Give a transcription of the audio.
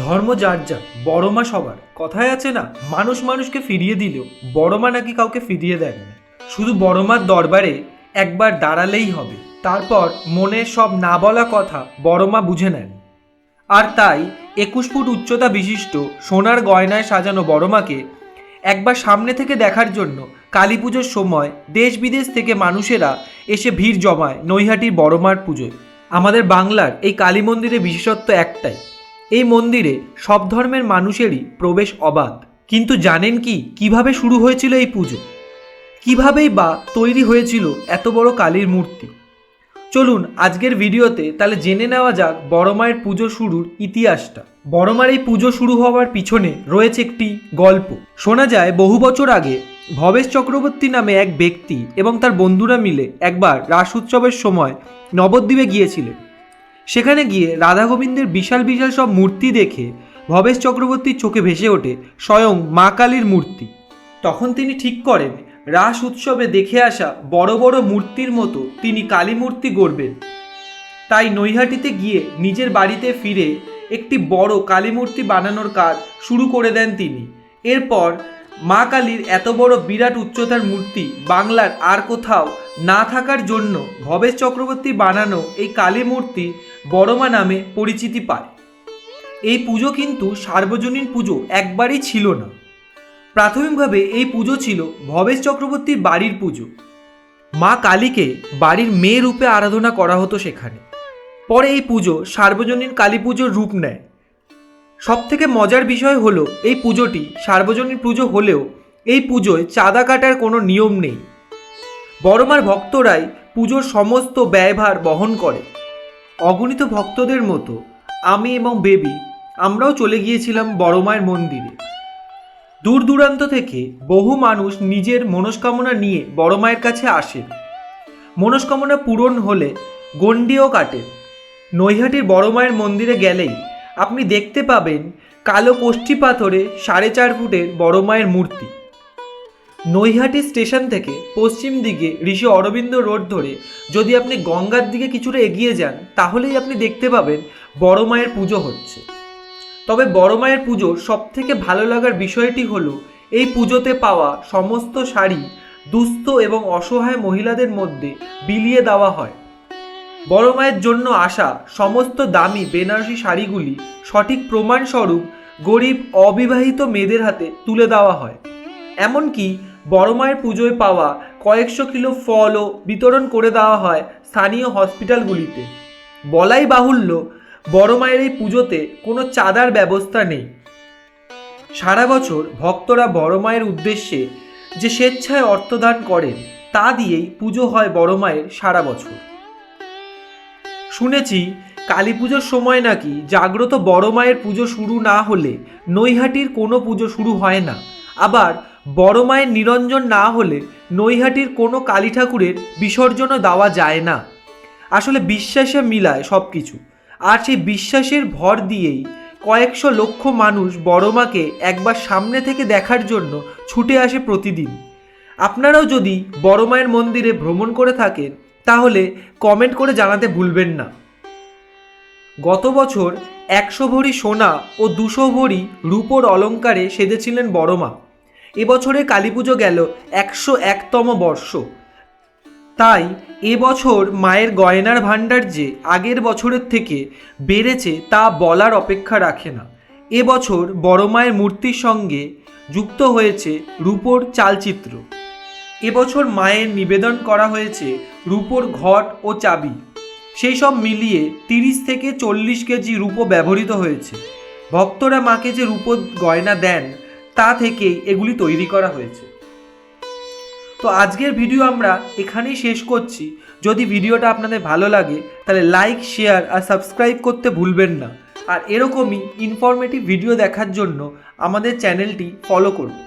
ধর্ম যার যা, বড় মা সবার। কথায় আছে না, মানুষ মানুষকে ফিরিয়ে দিলেও বড় মা নাকি কাউকে ফিরিয়ে দেন না। শুধু বড় মার দরবারে একবার দাঁড়ালেই হবে, তারপর মনের সব না বলা কথা বড় মা বুঝে নেন। আর তাই 21 ফুট উচ্চতা বিশিষ্ট সোনার গয়নায় সাজানো বড় মাকে একবার সামনে থেকে দেখার জন্য কালী পুজোর সময় দেশ বিদেশ থেকে মানুষেরা এসে ভিড় জমায় নৈহাটির বড় মার পুজোয়। আমাদের বাংলার এই কালী মন্দিরের বিশেষত্ব একটাই, এই মন্দিরে সব ধর্মের মানুষেরই প্রবেশ অবাধ। কিন্তু জানেন কি কিভাবে শুরু হয়েছিল এই পুজো? কিভাবেই বা তৈরি হয়েছিল এত বড় কালীর মূর্তি? চলুন আজকের ভিডিওতে তাহলে জেনে নেওয়া যাক বড় মায়ের পুজো শুরুর ইতিহাসটা। বড় মার এই পুজো শুরু হওয়ার পিছনে রয়েছে একটি গল্প। শোনা যায় বহু বছর আগে ভবেশ চক্রবর্তী নামে এক ব্যক্তি এবং তার বন্ধুরা মিলে একবার রাস উৎসবের সময় নবদ্বীপে গিয়েছিলেন। সেখানে গিয়ে রাধা গোবিন্দের বিশাল বিশাল সব মূর্তি দেখে ভবেশ চক্রবর্তীর চোখে ভেসে ওঠে স্বয়ং মা কালীর মূর্তি। তখন তিনি ঠিক করেন রাস উৎসবে দেখে আসা বড় বড় মূর্তির মতো তিনি কালী মূর্তি গড়বেন। তাই নৈহাটিতে গিয়ে নিজের বাড়িতে ফিরে একটি বড় কালী মূর্তি বানানোর কাজ শুরু করে দেন তিনি। এরপর মা কালীর এত বড় বিরাট উচ্চতার মূর্তি বাংলার আর কোথাও না থাকার জন্য ভবেশ চক্রবর্তী বানানো এই কালী মূর্তি বড় মা নামে পরিচিতি পায়। এই পুজো কিন্তু সার্বজনীন পুজো একবারই ছিল না। প্রাথমিকভাবে এই পুজো ছিল ভবেশ চক্রবর্তীর বাড়ির পুজো। মা কালীকে বাড়ির মেয়ে রূপে আরাধনা করা হতো সেখানে। পরে এই পুজো সার্বজনীন কালী পুজোর রূপ নেয়। সবথেকে মজার বিষয় হলো এই পুজোটি সার্বজনীন পুজো হলেও এই পুজোয় চাঁদা কাটার কোনো নিয়ম নেই। বড়মার ভক্তরাই পুজোর সমস্ত ব্যয়ভার বহন করে। অগণিত ভক্তদের মতো আমি এবং বেবি আমরাও চলে গিয়েছিলাম বড়মায়ের মন্দিরে। দূর দূরান্ত থেকে বহু মানুষ নিজের মনস্কামনা নিয়ে বড় মায়ের কাছে আসেন। মনস্কামনা পূরণ হলে গণ্ডিও কাটেন। নৈহাটির বড় মায়ের মন্দিরে গেলেই আপনি দেখতে পাবেন কালো কষ্টি পাথরে 4.5 ফুটের বড় মায়ের মূর্তি। নৈহাটি স্টেশন থেকে পশ্চিম দিকে ঋষি অরবিন্দ রোড ধরে যদি আপনি গঙ্গার দিকে কিছুটা এগিয়ে যান তাহলেই আপনি দেখতে পাবেন বড় মায়ের পুজো হচ্ছে। তবে বড় মায়ের পুজোর সবথেকে ভালো লাগার বিষয়টি হলো এই পুজোতে পাওয়া সমস্ত শাড়ি দুস্থ এবং অসহায় মহিলাদের মধ্যে বিলিয়ে দেওয়া হয়। বড় মায়ের জন্য আসা সমস্ত দামি বেনারসি শাড়িগুলি সঠিক প্রমাণস্বরূপ গরিব অবিবাহিত মেয়েদের হাতে তুলে দেওয়া হয়। এমনকি বড় মায়ের পুজোয় পাওয়া কয়েকশো কিলো ফলও বিতরণ করে দেওয়া হয় স্থানীয় হসপিটালগুলিতে। বলাই বাহুল্য বড় মায়ের এই পুজোতে কোনো চাঁদার ব্যবস্থা নেই। সারা বছর ভক্তরা বড় মায়ের উদ্দেশ্যে যে স্বেচ্ছায় অর্থদান করেন তা দিয়েই পুজো হয় বড় মায়ের সারা বছর। শুনেছি কালী পুজোর সময় নাকি জাগ্রত বড় মায়ের পুজো শুরু না হলে নৈহাটির কোনো পুজো শুরু হয় না। আবার বড় মায়ের নিরঞ্জন না হলে নৈহাটির কোনো কালী ঠাকুরের বিসর্জনও দেওয়া যায় না। আসলে বিশ্বাসে মিলায় সব কিছু। আর সেই বিশ্বাসের ভর দিয়েই কয়েকশো লক্ষ মানুষ বড় মাকে একবার সামনে থেকে দেখার জন্য ছুটে আসে প্রতিদিন। আপনারাও যদি বড় মায়ের মন্দিরে ভ্রমণ করে থাকেন তাহলে কমেন্ট করে জানাতে ভুলবেন না। গত বছর 100 ভরি সোনা ও 200 ভরি রূপোর অলঙ্কারে সেজেছিলেন বড় মা। এবছরে কালী পুজো গেল 101তম বর্ষ। তাই এবছর মায়ের গয়নার ভাণ্ডার যে আগের বছরের থেকে বেড়েছে তা বলার অপেক্ষা রাখে না। এবছর বড় মায়ের মূর্তির সঙ্গে যুক্ত হয়েছে রূপোর চালচিত্র। এবছর মায়ের নিবেদন করা হয়েছে রূপোর ঘট ও চাবি। সেই সব মিলিয়ে 30 থেকে 40 কেজি রূপো ব্যবহৃত হয়েছে। ভক্তরা মাকে যে রূপোর গয়না দেন তা থেকেই এগুলি তৈরি করা হয়েছে। তো আজকের ভিডিও আমরা এখানেই শেষ করছি। যদি ভিডিওটা আপনাদের ভালো লাগে তাহলে লাইক, শেয়ার আর সাবস্ক্রাইব করতে ভুলবেন না। আর এরকমই ইনফরমেটিভ ভিডিও দেখার জন্য আমাদের চ্যানেলটি ফলো করুন।